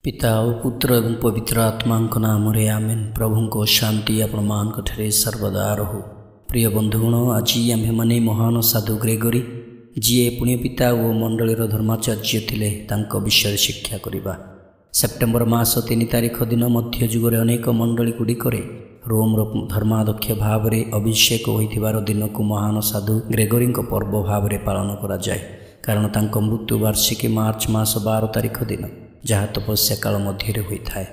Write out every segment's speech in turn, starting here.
पिता और पुत्र एवं पवित्र आत्मा नाम आमेन। प्रभु को शांति आपण मान सर्वदा रहो। प्रिय बंधुगण, आज आम्भे माने महान साधु ग्रेगोरी जी पुण्य पिता और मंडलीर धर्माचार्य थिले तांको विषय शिक्षा करिबा। सेप्टेम्बर मास 3 तारिख दिन मध्य जुगरे अनेक मंडली गुड़िकरे रोमर धर्माध्यक्ष भाव में अभिषेक होइथिबार दिन को महान साधु ग्रेगोरी पर्व भाव में पालन करा जाए। कारण तांको मृत्यु वार्षिकी मार्च मास 12 तारिख दिन जहाँ तपस्या काल मध्य होता है।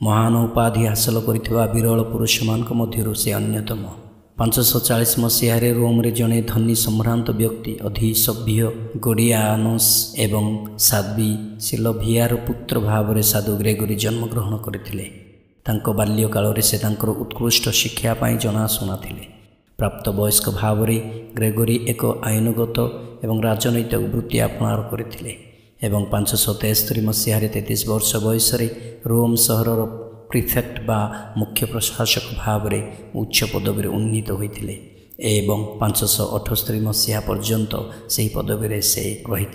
महान उपाधि हासिल कर विरल पुरुष मान मध्य से अन्यतम। 540 मसीह रोम रे जड़े धनी सम्भ्रांत व्यक्ति अधिसभ्य गोडियानोस एवं साध्वी सिलोभियार पुत्र भाव में साधु ग्रेगोरी जन्मग्रहण करते। बाल्यकाल से उत्कृष्ट शिक्षा जनाशुना थे। प्राप्त वयस्क भाव में ग्रेगोरी एक आईनगत एवं राजनैतिक वृत्ति अपनार करते एवं 573 मसीह 33 वर्ष बयस रोम सहर प्रिफेक्ट बा मुख्य प्रशासक भाव में उच्च पदवी उन्नीत होते एवं 578 मसीहा पर्यंत से पदवी से रही।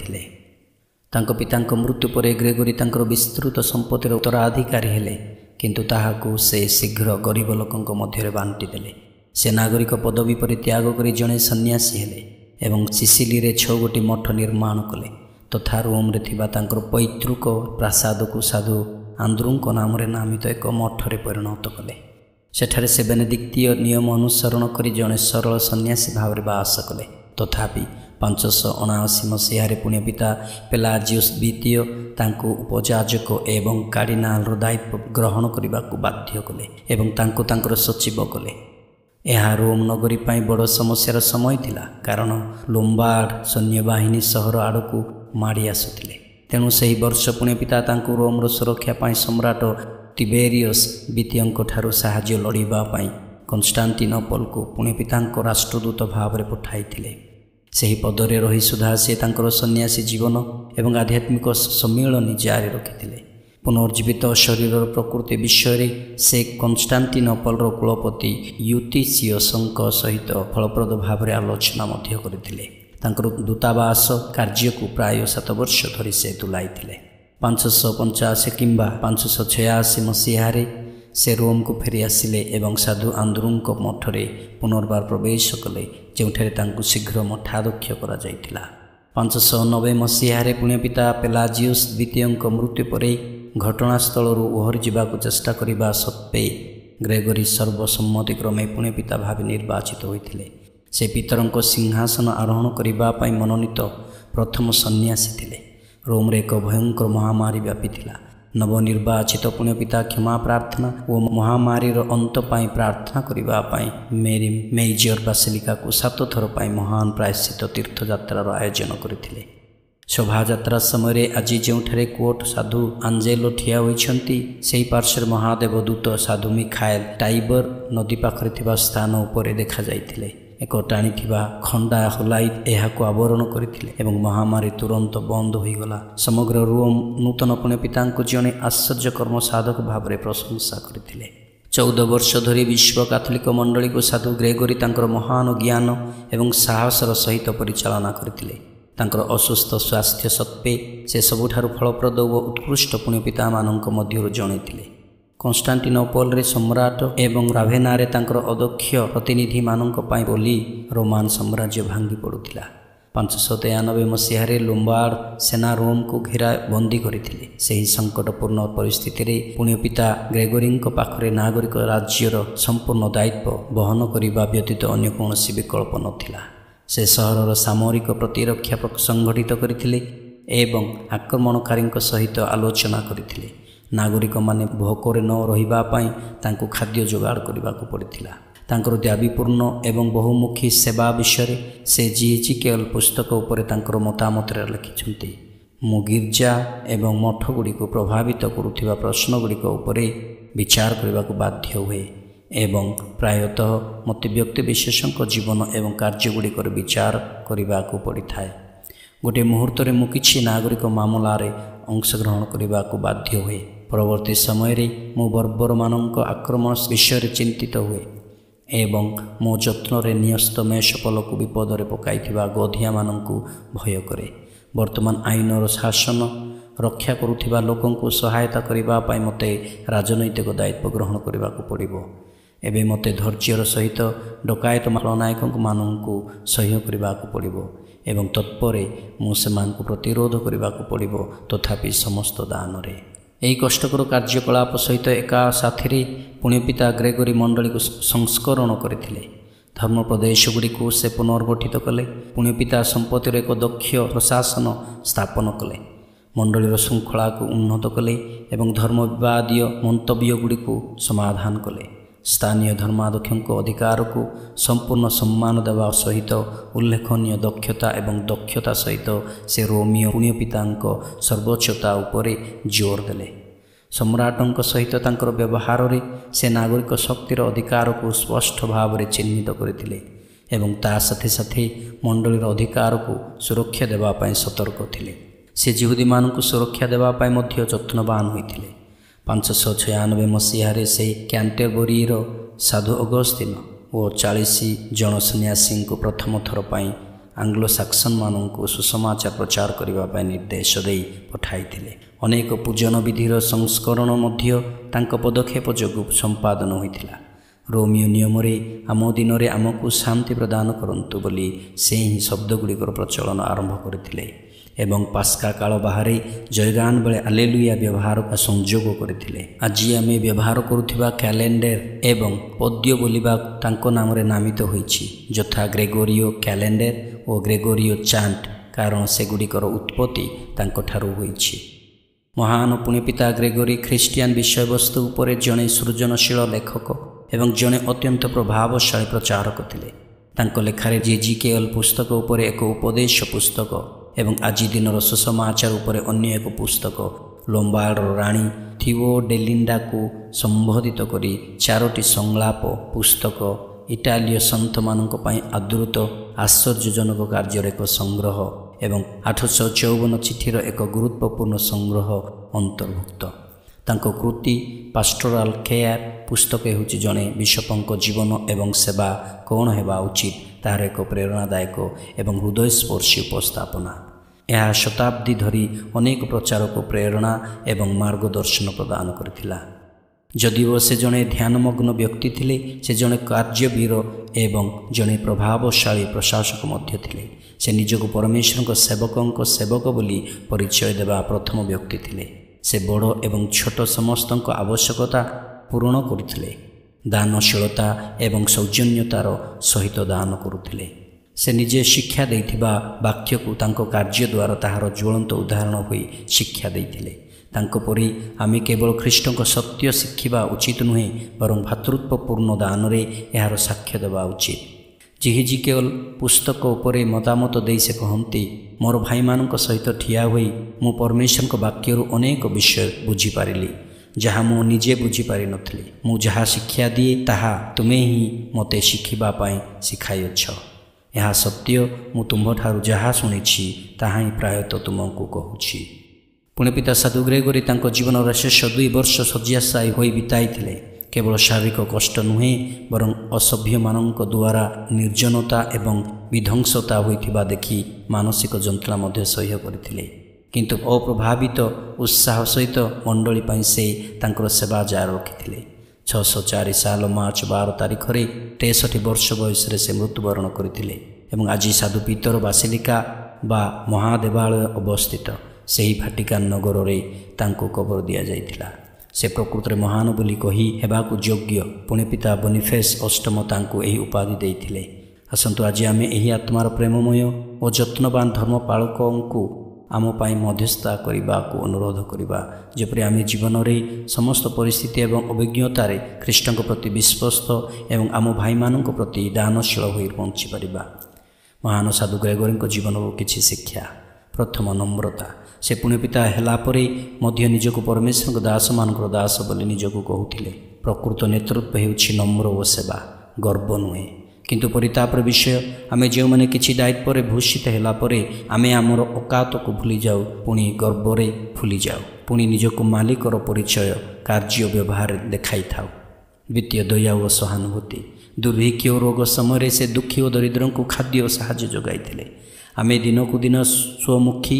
पिता मृत्यु पर ग्रेगोरी विस्तृत संपत्तिर उत्तराधिकारी हेले, किंतु ताहाकू से शीघ्र गरीब लोकों मध्य बांटी देले। से नागरिक पदवी पर त्याग कर जड़े सन्यासी हेले एवं सिसिली रे 6 गोटी मठ निर्माण कले तथा रोम रे थिबा तांकर पैतृक प्रासाद को साधु आंद्रू नाम नामित एक मठरे परिणत कले। सेठारे से बेनेडिक्टीय नियम अनुसरण कर जड़े सरल सन्यासी भाव में बास कले। तथापि 579 मसीह पुण्य पिता पेलाजियस द्वितीय तांको उपजाजक एवं कार्डिनाल दायित्व ग्रहण करने को बाध्य कले एवं तांको तांकर सचिव कले। यह रोम नगरी पाई बड़ समस्यार समय थिला, कारण लोम्बार्ड सैन्यबाहिनी सहर आड़कू माड़ी आसुथिले। तेणु सही वर्ष पुण्य पिता तांको रोमर सुरक्षा पाई सम्राट तिबेरियस द्वितीयଙ୍କ ठारू साहाय्य लड़िबा पाई कन्स्टान्टिनोपल को पुण्य पितांको राष्ट्रदूत भाव में पठाइथिले। सही पदरे रही सुधा से तांकर सन्यासी जीवन एवं आध्यात्मिक सम्मिलन जारी रखिथिले। पुनर्जीवित शरीर प्रकृति विषय से कन्स्टान्टिनोपलर कुलपति यूतिशियस सहित फलप्रद भाव में आलोचना करते। दूतावास कार्य को प्राय 7 वर्ष धरी से तुलाई। 585 किंबा 586 मसीह से रोम को फेरी आसिले एवं साधु आंद्रू मठरे पुनर्बार प्रवेश कले, जो शीघ्र मठाध्यक्ष करा जायतिला। 590 मसीह पुण्य पिता पेलाजियस द्वितीय मृत्यु पर घटनास्थल ओहरी जावाक चेष्टा करने सत्वे ग्रेगोरी सर्वसम्मति क्रमे पुण्य पिता भाव निर्वाचित होते। से पितरों सिंहासन आरोहण करने मनोनीत प्रथम सन्यासी थे। रोम रे एक भयंकर महामारी व्यापी थिला। नवनिर्वाचित पुण्य पिता क्षमा प्रार्थना और महामारीर अंत पाई प्रार्थना करने मेरी मेजर बासिलिका को 7 थर पाई महान प्रायश्चित तीर्थयात्रार आयोजन करथिले। शोभायात्रा समय आज जो कोट साधु आंजेलो ठिया होइछंती सेही पार्श्वर महादेव दूत साधु मिखाएल टाइबर नदी पाखरे थिबा स्थान उपरे देखा जाइथिले। एक टाणी खंडा हलाई यह आवरण करथिले एवं महामारी तुरंत बंद हो गला। समग्र रोम नूतन पुण्य पिता जड़े आश्चर्यकर्म साधक भाव में प्रशंसा करथिले। 14 वर्ष धरी विश्व कैथोलिक मंडली को साधु ग्रेगोरी तांकर महान ज्ञान एवं साहसर सहित परिचालना करथिले। तांकर असुस्थ स्वास्थ्य सत्वे से सबुठारु फलप्रद और उत्कृष्ट पुण्य पिता मानक मध्यरु जणे थिले। कन्स्टान्टिनोपल रे सम्राट एवं राभेनारे तांकर अदक्ष प्रतिनिधि मानक पाई बोली रोमान साम्राज्य भांगी पड़ुथिला। 593 मसीह लोम्बार्ड सेना रोम को घेरा बंदी करथिले। सही संकटपूर्ण परिस्थिति रे पुण्य पिता ग्रेगोरी पाखरे नागरिक राज्यर संपूर्ण दायित्व वहन करने व्यतीत अन्य कौनसी विकल्प नथिला। से सहरर सामरिक प्रतिरक्षा संगठित करथिले एवं आक्रमणकारी सहित आलोचना करथिले। नागरिक माने भोकरे न रहिबा पाई तांको खाद्य जोगाड़ करने को पड़ता। तांकर दाबीपूर्ण एवं बहुमुखी सेवा विषय से जीएचकेएल पुस्तक उपरे तांकर मतामत लिखिछन्ति। मु गिर्जा एवं मठ गुड़ी को प्रभावित करुथिबा प्रश्न गुड़िक उपरे विचार करने को बाध्य हुए एवं प्रायतः मत व्यक्ति विशेषों जीवन एवं कार्यगुड़िक विचार करने को पड़ता है। गोटे मुहूर्त मु किछि नागरिक मामलार अंशग्रहण करने को बाध्य हुए। परवर्ती समय मु बर्बर मानक आक्रमण विषय चिंतित हुए एवं मो जत्न न्यस्त मेषपल को विपद में पकाई गधिया मानक भय करे। वर्तमान आईनर शासन ରକ୍ଷା କରୁଥିବା ଲୋକଙ୍କୁ ସହାୟତା କରିବା ପାଇଁ ମୋତେ ରାଜନୈତିକ ଦାୟିତ୍ୱ ଗ୍ରହଣ କରିବାକୁ ପଡ଼ିବ। ଏବେ ମୋତେ ଧୈର୍ଯ୍ୟର ସହିତ ଡକାୟତ ଖଳନାୟକମାନଙ୍କୁ ସହ୍ୟ କରିବାକୁ ପଡ଼ିବ ଏବଂ ତତ୍ପରେ ମୁଁ ସେମାନଙ୍କୁ ପ୍ରତିରୋଧ କରିବାକୁ ପଡ଼ିବ, ତଥାପି ସମସ୍ତ ଦାନରେ। ଏହି କଷ୍ଟକର କାର୍ଯ୍ୟକଳାପ ସହିତ ଏକା ସାଥିରେ ପୁଣ୍ୟପିତା ଗ୍ରେଗୋରୀ ମଣ୍ଡଳୀକୁ ସଂସ୍କରଣ କରିଥିଲେ। ଧର୍ମ ପ୍ରଦେଶଗୁଡ଼ିକୁ ସେ ପୁନର୍ଗଠିତ କଲେ। ପୁଣ୍ୟପିତା ସମ୍ପତ୍ତିର ଏକ ଦକ୍ଷ ପ୍ରଶାସନ ସ୍ଥାପନ କଲେ। ମଣ୍ଡଳୀର ଶୃଙ୍ଖଳାକୁ ଉନ୍ନତ କଲେ ଏବଂ ଧର୍ମ ବିବାଦୀୟ ମନ୍ତବ୍ୟଗୁଡ଼ିକୁ ସମାଧାନ କଲେ। ସ୍ଥାନୀୟ ଧର୍ମାଧ୍ୟକ୍ଷଙ୍କ ଅଧିକାରକୁ ସମ୍ପୂର୍ଣ୍ଣ ସମ୍ମାନ ଦେବା ସହିତ ଉଲ୍ଲେଖନୀୟ ଦକ୍ଷତା ଏବଂ ଦକ୍ଷତା ସହିତ ସେ ରୋମୀୟ ପୁଣ୍ୟପିତାଙ୍କ ସର୍ବୋଚ୍ଚତା ଉପରେ ଜୋର ଦେଲେ। ସମ୍ରାଟଙ୍କ ସହିତ ତାଙ୍କର ବ୍ୟବହାରରେ ସେ ନାଗରିକ ଶକ୍ତିର ଅଧିକାରକୁ ସ୍ପଷ୍ଟ ଭାବରେ ଚିହ୍ନିତ କରିଥିଲେ ଏବଂ ତା ସାଥେ ସାଥେ ମଣ୍ଡଳୀର ଅଧିକାରକୁ ସୁରକ୍ଷା ଦେବା ପାଇଁ ସତର୍କ ଥିଲେ। ସେ ଯିହୁଦୀମାନଙ୍କୁ ସୁରକ୍ଷା ଦେବା ପାଇଁ ମଧ୍ୟ ଯତ୍ନବାନ ହୋଇଥିଲେ। 596 ମସିହାରେ ସେ କ୍ୟାଣ୍ଟରବରିର ସାଧୁ ଅଗସ୍ତିନ ଓ 40 ଜଣ ସନ୍ନ୍ୟାସୀଙ୍କୁ ପ୍ରଥମ ଥର ପାଇଁ ଆଙ୍ଗ୍ଲୋ ସାକ୍ସନମାନଙ୍କୁ ସୁସମାଚାର ପ୍ରଚାର କରିବା ପାଇଁ ନିର୍ଦ୍ଦେଶ ଦେଇ ପଠାଇଥିଲେ। ଅନେକ ପୂଜନ ବିଧିର ସଂସ୍କରଣ ମଧ୍ୟ ତାଙ୍କ ପଦକ୍ଷେପ ଯୋଗୁଁ ସମ୍ପାଦନ ହୋଇଥିଲା। ରୋମିଓ ନିୟମରେ ଆମ ଦିନରେ ଆମକୁ ଶାନ୍ତି ପ୍ରଦାନ କରନ୍ତୁ ବୋଲି ସେ ହିଁ ଶବ୍ଦଗୁଡ଼ିକର ପ୍ରଚଳନ ଆରମ୍ଭ କରିଥିଲେ ଏବଂ ପାସ୍କା କାଳ ବାହାରେ ଜୟଗାନ ବେଳେ ଆଲେଲୁୟା ବ୍ୟବହାର ସଂଯୋଗ କରିଥିଲେ। ଆଜି ଆମେ ବ୍ୟବହାର କରୁଥିବା କ୍ୟାଲେଣ୍ଡର ଏବଂ ପଦ୍ୟ ବୋଲିବା ତାଙ୍କ ନାମରେ ନାମିତ ହୋଇଛି, ଯଥା ଗ୍ରେଗୋରିଓ କ୍ୟାଲେଣ୍ଡର ଓ ଗ୍ରେଗୋରିଓ ଚାଣ୍ଟ, କାରଣ ସେଗୁଡ଼ିକର ଉତ୍ପତ୍ତି ତାଙ୍କଠାରୁ ହୋଇଛି। ମହାନ ପୁଣ୍ୟପିତା ଗ୍ରେଗୋରୀ ଖ୍ରୀଷ୍ଟିଆନ ବିଷୟବସ୍ତୁ ଉପରେ ଜଣେ ସୃଜନଶୀଳ ଲେଖକ ଏବଂ ଜଣେ ଅତ୍ୟନ୍ତ ପ୍ରଭାବଶାଳୀ ପ୍ରଚାରକ ଥିଲେ। ତାଙ୍କ ଲେଖାରେ ଜେଜିକେଏଲ ପୁସ୍ତକ ଉପରେ ଏକ ଉପଦେଶ ପୁସ୍ତକ ଏବଂ ଆଜି ଦିନର ସୁସମାଚାର ଉପରେ ଅନ୍ୟ ଏକ ପୁସ୍ତକ, ଲୋମ୍ବାର୍ଡର ରାଣୀ ଥିଓଡେଲିଣ୍ଡାକୁ ସମ୍ବୋଧିତ କରି 4ଟି ସଂଳାପ ପୁସ୍ତକ, ଇଟାଲୀୟ ସନ୍ଥମାନଙ୍କ ପାଇଁ ଆଦୃତ ଆଶ୍ଚର୍ଯ୍ୟଜନକ କାର୍ଯ୍ୟର ଏକ ସଂଗ୍ରହ ଏବଂ 854 ଚିଠିର ଏକ ଗୁରୁତ୍ୱପୂର୍ଣ୍ଣ ସଂଗ୍ରହ ଅନ୍ତର୍ଭୁକ୍ତ। ତାଙ୍କ କୃତି ପାଷ୍ଟୋରାଲ କେୟାର ପୁସ୍ତକ ହେଉଛି ଜଣେ ବିଶପଙ୍କ ଜୀବନ ଏବଂ ସେବା କ'ଣ ହେବା ଉଚିତ ତାହାର ଏକ ପ୍ରେରଣାଦାୟକ ଏବଂ ହୃଦୟସ୍ପର୍ଶୀ ଉପସ୍ଥାପନା। ଏହା ଶତାବ୍ଦୀ ଧରି ଅନେକ ପ୍ରଚାରକୁ ପ୍ରେରଣା ଏବଂ ମାର୍ଗଦର୍ଶନ ପ୍ରଦାନ କରିଥିଲା। ଯଦିଓ ସେ ଜଣେ ଧ୍ୟାନମଗ୍ନ ବ୍ୟକ୍ତି ଥିଲେ, ସେ ଜଣେ କାର୍ଯ୍ୟବୀର ଏବଂ ଜଣେ ପ୍ରଭାବଶାଳୀ ପ୍ରଶାସକ ମଧ୍ୟ ଥିଲେ। ସେ ନିଜକୁ ପରମେଶ୍ୱରଙ୍କ ସେବକଙ୍କ ସେବକ ବୋଲି ପରିଚୟ ଦେବା ପ୍ରଥମ ବ୍ୟକ୍ତି ଥିଲେ। ସେ ବଡ଼ ଏବଂ ଛୋଟ ସମସ୍ତଙ୍କ ଆବଶ୍ୟକତା ପୂରଣ କରୁଥିଲେ। ଦାନଶୀଳତା ଏବଂ ସୌଜନ୍ୟତାର ସହିତ ଦାନ କରୁଥିଲେ। ସେ ନିଜେ ଶିକ୍ଷା ଦେଇଥିବା ବାକ୍ୟକୁ ତାଙ୍କ କାର୍ଯ୍ୟ ଦ୍ୱାରା ତାହାର ଜ୍ୱଳନ୍ତ ଉଦାହରଣ ହୋଇ ଶିକ୍ଷା ଦେଇଥିଲେ। ତାଙ୍କ ପରି ଆମେ କେବଳ ଖ୍ରୀଷ୍ଟଙ୍କ ସତ୍ୟ ଶିଖିବା ଉଚିତ ନୁହେଁ, ବରଂ ଭାତୃତ୍ୱପୂର୍ଣ୍ଣ ଦାନରେ ଏହାର ସାକ୍ଷ୍ୟ ଦେବା ଉଚିତ। ଜେଜିକେଏଲ ପୁସ୍ତକ ଉପରେ ମତାମତ ଦେଇ ସେ କହନ୍ତି, ମୋର ଭାଇମାନଙ୍କ ସହିତ ଠିଆ ହୋଇ ମୁଁ ପରମେଶ୍ୱରଙ୍କ ବାକ୍ୟରୁ ଅନେକ ବିଷୟ ବୁଝିପାରିଲି, ଯାହା ମୁଁ ନିଜେ ବୁଝିପାରିନଥିଲି। ମୁଁ ଯାହା ଶିକ୍ଷା ଦିଏ ତାହା ତୁମେ ହିଁ ମୋତେ ଶିଖିବା ପାଇଁ ଶିଖାଇଅଛ। ଏହା ସତ୍ୟ, ମୁଁ ତୁମ୍ଭଠାରୁ ଯାହା ଶୁଣିଛି ତାହା ହିଁ ପ୍ରାୟତଃ ତୁମକୁ କହୁଛି। ପୁଣ୍ୟପିତା ସାଧୁ ଗ୍ରେଗୋରୀ ତାଙ୍କ ଜୀବନର ଶେଷ 2 ବର୍ଷ ଶଯ୍ୟାଶାୟୀ ହୋଇ ବିତାଇଥିଲେ। କେବଳ ଶାରୀରିକ କଷ୍ଟ ନୁହେଁ, ବରଂ ଅସଭ୍ୟମାନଙ୍କ ଦ୍ୱାରା ନିର୍ଜନତା ଏବଂ ବିଧ୍ୱଂସତା ହୋଇଥିବା ଦେଖି ମାନସିକ ଯନ୍ତ୍ରଣା ମଧ୍ୟ ସହ୍ୟ କରିଥିଲେ। କିନ୍ତୁ ଅପ୍ରଭାବିତ ଉତ୍ସାହ ସହିତ ମଣ୍ଡଳୀ ପାଇଁ ସେ ତାଙ୍କର ସେବା ଜାରି ରଖିଥିଲେ। 604 ସାଲ ମାର୍ଚ୍ଚ 12 ତାରିଖରେ 63 ବର୍ଷ ବୟସରେ ସେ ମୃତ୍ୟୁବରଣ କରିଥିଲେ ଏବଂ ଆଜି ସାଧୁ ପିତର ବାସିଲିକା ବା ମହାଦେବାଳୟ ଅବସ୍ଥିତ ସେହି ଭାଟିକାନ ନଗରରେ ତାଙ୍କୁ କବର ଦିଆଯାଇଥିଲା। ସେ ପ୍ରକୃତରେ ମହାନ ବୋଲି କହି ହେବାକୁ ଯୋଗ୍ୟ। ପୁଣ୍ୟପିତା ବନିଫେସ ଅଷ୍ଟମ ତାଙ୍କୁ ଏହି ଉପାଧି ଦେଇଥିଲେ। ଆସନ୍ତୁ ଆଜି ଆମେ ଏହି ଆତ୍ମାର ପ୍ରେମମୟ ଓ ଯତ୍ନବାନ ଧର୍ମପାଳକଙ୍କୁ ଆମ ପାଇଁ ମଧ୍ୟସ୍ଥତା କରିବାକୁ ଅନୁରୋଧ କରିବା, ଯେପରି ଆମେ ଜୀବନରେ ସମସ୍ତ ପରିସ୍ଥିତି ଏବଂ ଅଭିଜ୍ଞତାରେ ଖ୍ରୀଷ୍ଟଙ୍କ ପ୍ରତି ବିଶ୍ୱସ୍ତ ଏବଂ ଆମ ଭାଇମାନଙ୍କ ପ୍ରତି ଦାନଶୀଳ ହୋଇ ବଞ୍ଚିପାରିବା। ମହାନ ସାଧୁ ଗ୍ରେଗୋରୀଙ୍କ ଜୀବନରୁ କିଛି ଶିକ୍ଷା। ପ୍ରଥମ, ନମ୍ରତା। ସେ ପୁଣ୍ୟପିତା ହେଲା ପରେ ମଧ୍ୟ ନିଜକୁ ପରମେଶ୍ୱରଙ୍କ ଦାସମାନଙ୍କର ଦାସ ବୋଲି ନିଜକୁ କହୁଥିଲେ। ପ୍ରକୃତ ନେତୃତ୍ୱ ହେଉଛି ନମ୍ର ଓ ସେବା, ଗର୍ବ ନୁହେଁ। କିନ୍ତୁ ପରିତାପର ବିଷୟ, ଆମେ ଯେଉଁମାନେ କିଛି ଦାୟିତ୍ୱରେ ଭୂଷିତ ହେଲା ପରେ ଆମେ ଆମର ଅକାତକୁ ଭୁଲିଯାଉ, ପୁଣି ଗର୍ବରେ ଫୁଲିଯାଉ, ପୁଣି ନିଜକୁ ମାଲିକର ପରିଚୟ କାର୍ଯ୍ୟ ବ୍ୟବହାର ଦେଖାଇଥାଉ। ଦ୍ୱିତୀୟ, ଦୟା ଓ ସହାନୁଭୂତି। ଦୁର୍ଭିକ୍ଷ ଓ ରୋଗ ସମୟରେ ସେ ଦୁଃଖୀ ଓ ଦରିଦ୍ରଙ୍କୁ ଖାଦ୍ୟ ଓ ସାହାଯ୍ୟ ଯୋଗାଇଥିଲେ। ଆମେ ଦିନକୁ ଦିନ ସ୍ୱମୁଖୀ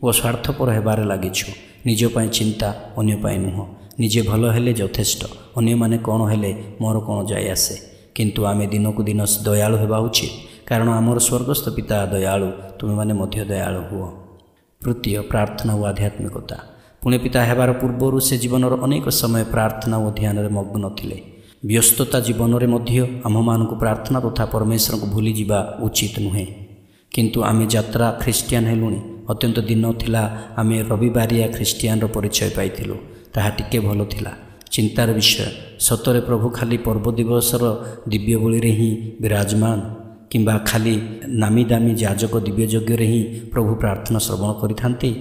ଓ ସ୍ୱାର୍ଥପର ହେବାରେ ଲାଗିଛୁ। ନିଜ ପାଇଁ ଚିନ୍ତା, ଅନ୍ୟ ପାଇଁ ନୁହଁ। ନିଜେ ଭଲ ହେଲେ ଯଥେଷ୍ଟ, ଅନ୍ୟମାନେ କ'ଣ ହେଲେ ମୋର କ'ଣ ଯାଇ ଆସେ। କିନ୍ତୁ ଆମେ ଦିନକୁ ଦିନ ଦୟାଳୁ ହେବା ଉଚିତ, କାରଣ ଆମର ସ୍ୱର୍ଗସ୍ଥ ପିତା ଦୟାଳୁ, ତୁମେମାନେ ମଧ୍ୟ ଦୟାଳୁ ହୁଅ। ତୃତୀୟ, ପ୍ରାର୍ଥନା ଓ ଆଧ୍ୟାତ୍ମିକତା। ପୁଣ୍ୟ ପିତା ହେବାର ପୂର୍ବରୁ ସେ ଜୀବନର ଅନେକ ସମୟ ପ୍ରାର୍ଥନା ଓ ଧ୍ୟାନରେ ମଗ୍ନ ଥିଲେ। ବ୍ୟସ୍ତତା ଜୀବନରେ ମଧ୍ୟ ଆମମାନଙ୍କୁ ପ୍ରାର୍ଥନା ତଥା ପରମେଶ୍ୱରଙ୍କୁ ଭୁଲିଯିବା ଉଚିତ ନୁହେଁ। କିନ୍ତୁ ଆମେ ଯାତ୍ରା ଖ୍ରୀଷ୍ଟିଆନ ହେଲୁଣି। ଅତ୍ୟନ୍ତ ଦିନ ଥିଲା ଆମେ ରବିବାରିଆ ଖ୍ରୀଷ୍ଟିଆନର ପରିଚୟ ପାଇଥିଲୁ। ତାହା ଟିକେ ଭଲ ଥିଲା। ଚିନ୍ତାର ବିଷୟ, ସତରେ ପ୍ରଭୁ ଖାଲି ପର୍ବ ଦିବସର ଦିବ୍ୟ ବଳିରେ ହିଁ ବିରାଜମାନ, କିମ୍ବା ଖାଲି ନାମୀ ଦାମୀ ଯାଜକ ଦିବ୍ୟଯଜ୍ଞରେ ହିଁ ପ୍ରଭୁ ପ୍ରାର୍ଥନା ଶ୍ରବଣ କରିଥାନ୍ତି?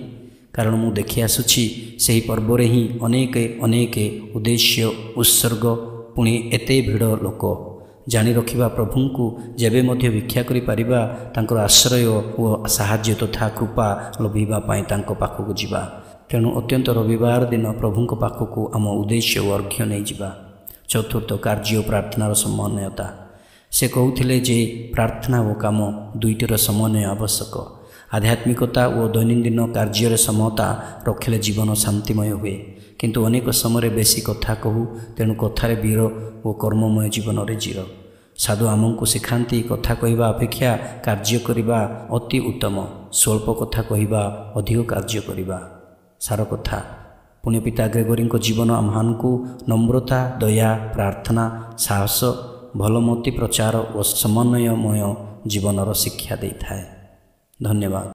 କାରଣ ମୁଁ ଦେଖି ଆସୁଛି ସେହି ପର୍ବରେ ହିଁ ଅନେକ ଉଦ୍ଦେଶ୍ୟ, ଉତ୍ସର୍ଗ, ପୁଣି ଏତେ ଭିଡ଼ ଲୋକ। ଜାଣି ରଖିବା ପ୍ରଭୁଙ୍କୁ ଯେବେ ମଧ୍ୟ ଭିକ୍ଷା କରିପାରିବା, ତାଙ୍କର ଆଶ୍ରୟ ଓ ସାହାଯ୍ୟ ତଥା କୃପା ଲଭିବା ପାଇଁ ତାଙ୍କ ପାଖକୁ ଯିବା। ତେଣୁ ଅତ୍ୟନ୍ତ ରବିବାର ଦିନ ପ୍ରଭୁଙ୍କ ପାଖକୁ ଆମ ଉଦ୍ଦେଶ୍ୟ ଓ ଅର୍ଘ୍ୟ ନେଇଯିବା। ଚତୁର୍ଥ, କାର୍ଯ୍ୟ ଓ ପ୍ରାର୍ଥନାର ସମନ୍ୱୟତା। ସେ କହୁଥିଲେ ଯେ ପ୍ରାର୍ଥନା ଓ କାମ ଦୁଇଟିର ସମନ୍ୱୟ ଆବଶ୍ୟକ। ଆଧ୍ୟାତ୍ମିକତା ଓ ଦୈନନ୍ଦିନ କାର୍ଯ୍ୟରେ ସମତା ରଖିଲେ ଜୀବନ ଶାନ୍ତିମୟ ହୁଏ। କିନ୍ତୁ ଅନେକ ସମୟରେ ବେଶୀ କଥା କହୁ, ତେଣୁ କଥାରେ ବୀର ଓ କର୍ମମୟ ଜୀବନରେ ଜିର। ସାଧୁ ଆମକୁ ଶିଖାନ୍ତି, କଥା କହିବା ଅପେକ୍ଷା କାର୍ଯ୍ୟ କରିବା ଅତି ଉତ୍ତମ। ସ୍ୱଳ୍ପ କଥା କହିବା, ଅଧିକ କାର୍ଯ୍ୟ କରିବା। ସାର କଥା, ପୁଣ୍ୟ ପିତା ଗ୍ରେଗୋରୀଙ୍କ ଜୀବନ ଆମମାନଙ୍କୁ ନମ୍ରତା, ଦୟା, ପ୍ରାର୍ଥନା, ସାହସ, ଭଲମତି ପ୍ରଚାର ଓ ସମନ୍ୱୟମୟ ଜୀବନର ଶିକ୍ଷା ଦେଇଥାଏ। ଧନ୍ୟବାଦ।